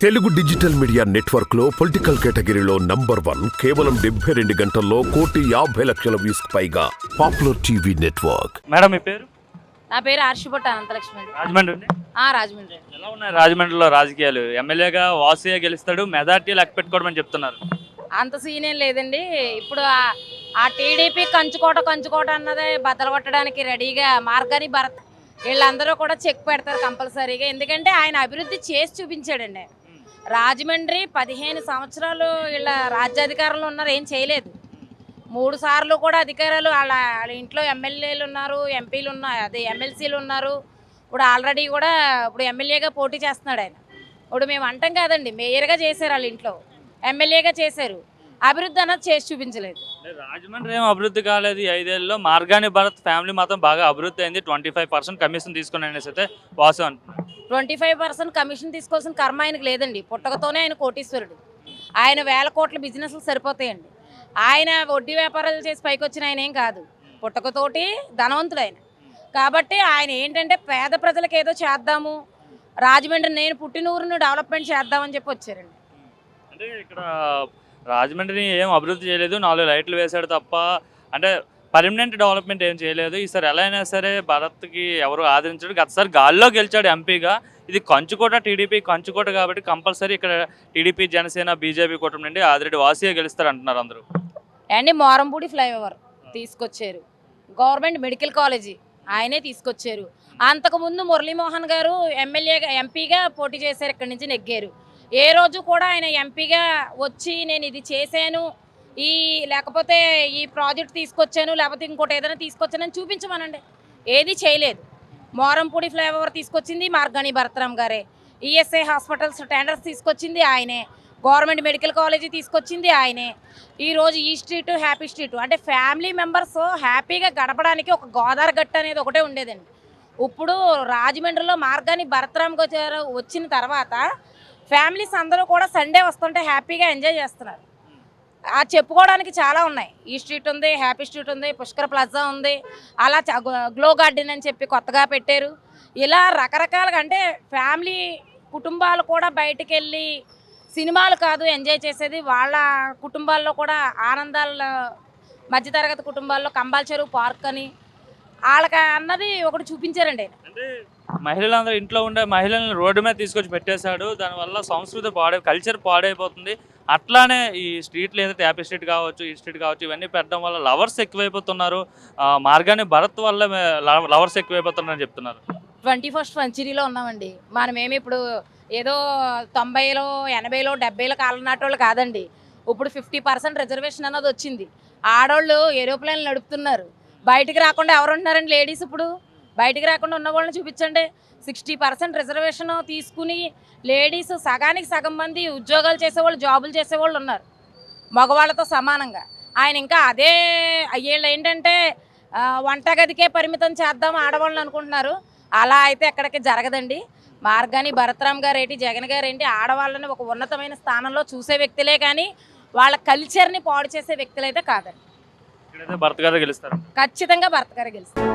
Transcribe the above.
Telugu digital media network లో political కేటగిరీలో number 1 కేవలం 72 గంటల్లో 1,50,00,000 వ్యూస్ పైగా పాపులర్ టీవీ నెట్వర్క్. మేడం మీ పేరు? నా పేరు ఆర్షిబొట్ట అనంతలక్ష్మి. రాజమండ్రి. రాజమండ్రి. ఎలా ఉన్నాయి రాజమండ్రిలో రాజకీయాలు? ఎమ్మెల్యేగా వాసుయే గెలుస్తాడు, మెజార్టీ లెక్క పెట్టుకోవడం చెప్తున్నారు. అంత సీన్ ఏం లేదండి. ఇప్పుడు ఆ టీడీపీ కంచుకోట అన్నదే బద్దలు కొట్టడానికి రెడీగా మార్గాని భరత్ వీళ్ళందరూ కూడా చెక్ పెడతారు కంపల్సరీగా. ఎందుకంటే ఆయన అభివృద్ధి చేసి చూపించాడండి. రాజమండ్రి 15 సంవత్సరాలు వీళ్ళ రాజ్యాధికారంలో ఉన్నారు, ఏం చేయలేదు. 3 సార్లు కూడా అధికారాలు వాళ్ళ ఇంట్లో ఎమ్మెల్యేలు ఉన్నారు, ఎంపీలు ఉన్నారు, అదే ఎమ్మెల్సీలు ఉన్నారు. ఇప్పుడు ఆల్రెడీ కూడా ఇప్పుడు ఎమ్మెల్యేగా పోటీ చేస్తున్నాడు ఆయన. ఇప్పుడు మేము అంటాం కాదండి, మేయర్గా చేశారు వాళ్ళ ఇంట్లో, ఎమ్మెల్యేగా చేశారు. అభివృద్ధి అన్నది చేసి చూపించలేదు. రాజమండ్రి ఏం అభివృద్ధి కాలేదు ఈ 5 ఏళ్ళలో. మార్గాని భరత్ ఫ్యామిలీ మాత్రం బాగా అభివృద్ధి అయింది. 25% కమిషన్ తీసుకుని అనేసి అయితే వాసు అంటున్నారు. 25% కమిషన్ తీసుకోవాల్సిన కర్మ ఆయనకు లేదండి. పుట్టకతోనే ఆయన కోటీశ్వరుడు. ఆయన 1000 కోట్ల బిజినెస్లు సరిపోతాయండి. ఆయన వడ్డీ వ్యాపారాలు చేసి పైకి వచ్చిన ఆయన ఏం కాదు, పుట్టకతోటి ధనవంతుడు ఆయన. కాబట్టి ఆయన ఏంటంటే పేద ప్రజలకు ఏదో చేద్దాము, రాజమండ్రి నేను పుట్టిన ఊరిని డెవలప్మెంట్ చేద్దామని చెప్పి వచ్చారండి. అంటే ఇక్కడ రాజమండ్రిని ఏం అభివృద్ధి చేయలేదు, 4 లైట్లు వేశాడు తప్ప. అంటే పర్మనెంట్ డెవలప్మెంట్ ఏం చేయలేదు. ఈసారి ఎలా అయినా సరే భరత్కి ఎవరు ఆదరించాడు. గతసారి గాల్లో గెలిచాడు ఎంపీగా. ఇది కంచుకోట, టీడీపీ కంచుకోట కాబట్టి కంపల్సరీ ఇక్కడ టీడీపీ, జనసేన, బీజేపీ కూటమి నుండి ఆదిరెడ్డి వాసుయే గెలుస్తారు అంటున్నారు అందరూ. అండి మోరంపూడి ఫ్లైఓవర్ తీసుకొచ్చారు, గవర్నమెంట్ మెడికల్ కాలేజీ ఆయనే తీసుకొచ్చారు. అంతకుముందు మురళీమోహన్ గారు ఎమ్మెల్యేగా ఎంపీగా పోటీ చేశారు, ఇక్కడి నుంచి నెగ్గారు. ఏ రోజు కూడా ఆయన ఎంపీగా వచ్చి నేను ఇది చేశాను, లేకపోతే ఈ ప్రాజెక్ట్ తీసుకొచ్చాను, లేకపోతే ఇంకోటి ఏదైనా తీసుకొచ్చానని చూపించమనండి. ఏది చేయలేదు. మోరంపూడి ఫ్లైఓవర్ తీసుకొచ్చింది మార్గాని భరతరామ్ గారే. ఈఎస్ఐ హాస్పిటల్స్ టెండర్స్ తీసుకొచ్చింది ఆయనే. గవర్నమెంట్ మెడికల్ కాలేజీ తీసుకొచ్చింది ఆయనే. ఈరోజు ఈ స్ట్రీట్ హ్యాపీ స్ట్రీట్ అంటే ఫ్యామిలీ మెంబర్స్ హ్యాపీగా గడపడానికి ఒక గోదావరి గట్టు అనేది ఒకటే ఉండేదండి. ఇప్పుడు రాజమండ్రిలో మార్గాని భరతరామ్ గారు వచ్చిన తర్వాత ఫ్యామిలీస్ అందరూ కూడా సండే వస్తుంటే హ్యాపీగా ఎంజాయ్ చేస్తున్నారు. చెప్పుకోవడానికి చాలా ఉన్నాయి. ఈ స్ట్రీట్ ఉంది, హ్యాపీ స్ట్రీట్ ఉంది, పుష్కర ప్లాజా ఉంది, అలా గ్లో గార్డెన్ అని చెప్పి కొత్తగా పెట్టారు. ఇలా రకరకాలుగా అంటే ఫ్యామిలీ కుటుంబాలు కూడా బయటికి వెళ్ళి సినిమాలు కాదు ఎంజాయ్ చేసేది, వాళ్ళ కుటుంబాల్లో కూడా ఆనందాల మధ్యతరగతి కుటుంబాల్లో కంబాల చెరువు పార్క్ అని వాళ్ళకి అన్నది ఒకటి చూపించారండి. అంటే మహిళలందరూ ఇంట్లో ఉండే మహిళలను రోడ్డు మీద తీసుకొచ్చి పెట్టేశాడు. దానివల్ల సంస్కృతి కల్చర్ పాడైపోతుంది. అట్లానే ఈ స్ట్రీట్లు ఏదైతే హ్యాపీ స్ట్రీట్ కావచ్చు, ఈ స్ట్రీట్ కావచ్చు, ఇవన్నీ పెట్టడం వల్ల లవర్స్ ఎక్కువైపోతున్నారు. మార్గాని భరత్ వల్ల లవర్స్ ఎక్కువైపోతున్నారని చెప్తున్నారు. 21st సెంచరీలో ఉన్నామండి. మనమేమి ఇప్పుడు ఏదో 90లో 80లో 70లో కాలం నాటోళ్ళు కాదండి. ఇప్పుడు 50% రిజర్వేషన్ అన్నది వచ్చింది. ఆడవాళ్ళు ఏరోప్లేన్లు నడుపుతున్నారు. బయటికి రాకుండా ఎవరు ఉంటున్నారండి లేడీస్? ఇప్పుడు బయటికి రాకుండా ఉన్న వాళ్ళని చూపించండి. 60% రిజర్వేషన్ తీసుకుని లేడీస్ సగానికి సగం మంది ఉద్యోగాలు చేసేవాళ్ళు, జాబులు చేసేవాళ్ళు ఉన్నారు మగవాళ్ళతో సమానంగా. ఆయన ఇంకా అదే వీళ్ళు ఏంటంటే వంటగదికే పరిమితం చేద్దాం ఆడవాళ్ళని అనుకుంటున్నారు. అలా అయితే ఎక్కడికి జరగదండి. మార్గాని భరతరామ్ గారు ఏంటి, జగన్ గారు ఏంటి, ఆడవాళ్ళని ఒక ఉన్నతమైన స్థానంలో చూసే వ్యక్తులే కానీ వాళ్ళ కల్చర్ని పాడు చేసే వ్యక్తులు అయితే కాదండి. భరత్ గారు గెలుస్తారు, ఖచ్చితంగా భరత్ గారు గెలుస్తారు.